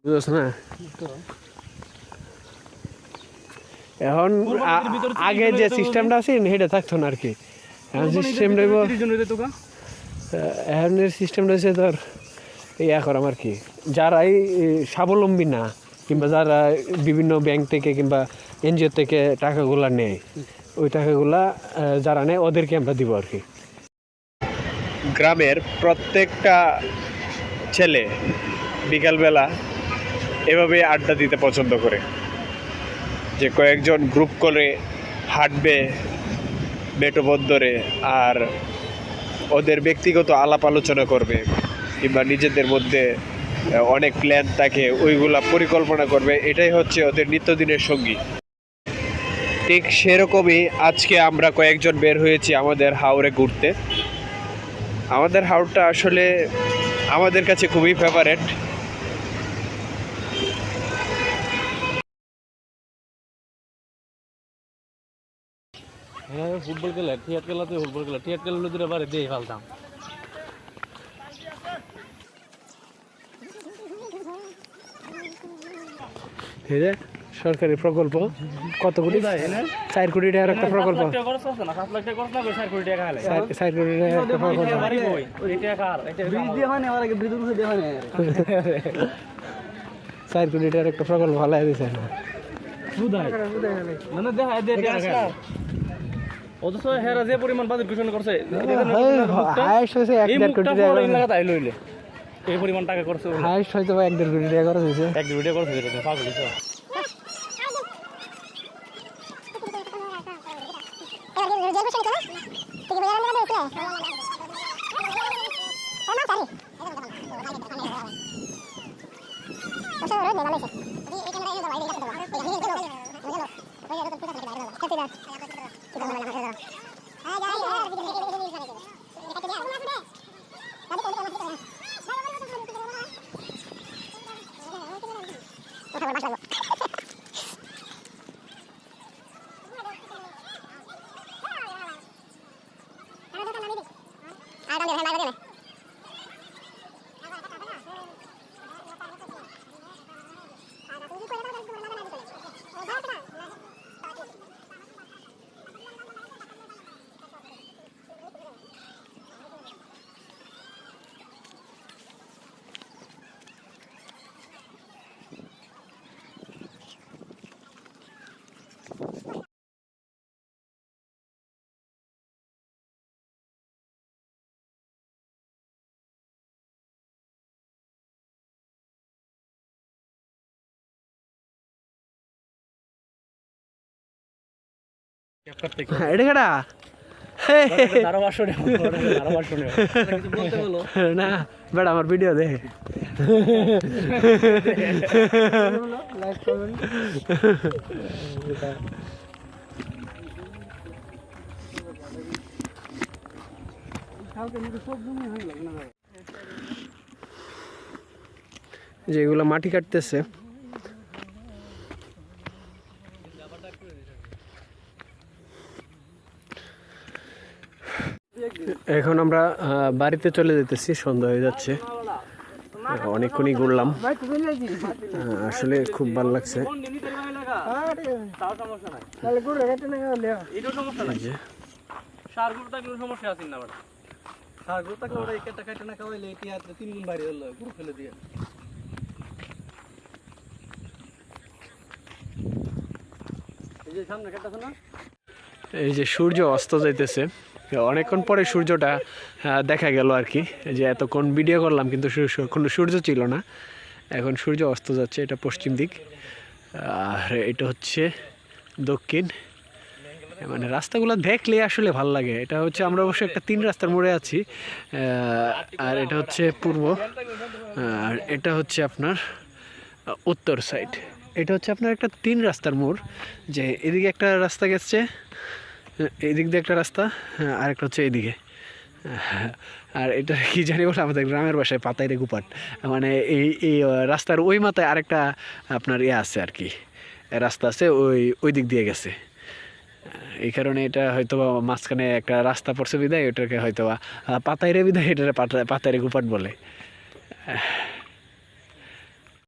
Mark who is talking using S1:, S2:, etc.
S1: বুঝছ না এখন আগে যে সিস্টেমটা আছে সেটা থাকতো না আর কি। এখন সিস্টেমটা এখন সিস্টেমটা হচ্ছে তোর ইয়া করাম আর কি, যারাই স্বাবলম্বী না কিংবা যারা বিভিন্ন ব্যাংক থেকে কিংবা এনজিও থেকে টাকাগুলা নেয়, ওই টাকাগুলা যারা নেয় ওদেরকে আমরা দিব আর কি। গ্রামের প্রত্যেকটা ছেলে বিকালবেলা এভাবে আড্ডা দিতে পছন্দ করে, যে কয়েকজন গ্রুপ করে হাঁটবে মেঠোপথ ধরে, আর ওদের ব্যক্তিগত আলাপ আলোচনা করবে কিংবা নিজেদের মধ্যে অনেক প্ল্যান থাকে, ওইগুলা পরিকল্পনা করবে। এটাই হচ্ছে ওদের নিত্যদিনের সঙ্গী। ঠিক সেরকমই আজকে আমরা কয়েকজন বের হয়েছি আমাদের হাওরে ঘুরতে। আমাদের হাওরটা আসলে আমাদের কাছে খুবই ফেভারেট।
S2: ফুটবল খেলা টিয়ার খেলাতে ফুটবল খেলা টিয়ার খেলা দুটো বারে দিয়ে ফেলতাম।
S1: সরকারি প্রকল্প কত কোটি? 4 কোটি টাকার একটা প্রকল্প।
S2: 7 লাখ টাকা খরচ না 4 কোটি টাকা খাইলে
S1: 4 কোটি টাকার একটা প্রকল্প। 4 কোটি টাকার একটা প্রকল্প ভালো দিছে না?
S2: অথচ হেরা যে পরিমাণ বাজেট ঘোষণা করছে এই পরিমাণ টাকা করছে,
S1: হাইস্ট হয়তো 1.5 কোটি টাকা খরচ হয়েছে।
S2: 1 কোটি টাকা করছে যেটা পাগল হইছো।
S1: এটা কেডা? না বেড়া আমার ভিডিও দেখে যেগুলো মাটি কাটতেছে এখন আমরা বাড়িতে চলে যেতেছি, সন্ধ্যা হয়ে যাচ্ছে। অনেকক্ষণই ঘুরলাম, আসলে খুব ভালো লাগছে। এই যে সূর্য অস্ত যাইতেছে, অনেকক্ষণ পরে সূর্যটা দেখা গেল আর কি। যে এতক্ষণ ভিডিও করলাম কিন্তু কোনো সূর্য ছিল না, এখন সূর্য অস্ত যাচ্ছে। এটা পশ্চিম দিক আর এটা হচ্ছে দক্ষিণ। মানে রাস্তাগুলো দেখলে আসলে ভাল লাগে। এটা হচ্ছে আমরা অবশ্য একটা 3 রাস্তার মোড়ে আছি, আর এটা হচ্ছে পূর্ব, আর এটা হচ্ছে আপনার উত্তর সাইড। এটা হচ্ছে আপনার একটা 3 রাস্তার মোড়, যে এদিকে একটা রাস্তা গেছে, এদিক দিয়ে একটা রাস্তা, আর একটা হচ্ছে এইদিকে। আর এটা কি জানি বলে আমাদের গ্রামের বাসায় পাতাইরে গুপাট, মানে এই রাস্তার ওই মাথায় আরেকটা আপনার ইয়ে আছে আর কি, রাস্তা আছে, ওই দিক দিয়ে গেছে। এই কারণে এটা হয়তো মাঝখানে একটা রাস্তা পড়ছে বিদায়, ওটাকে হয়তো পাতাইরে বিদায়, এটা পাতাইরে গুপাট বলে।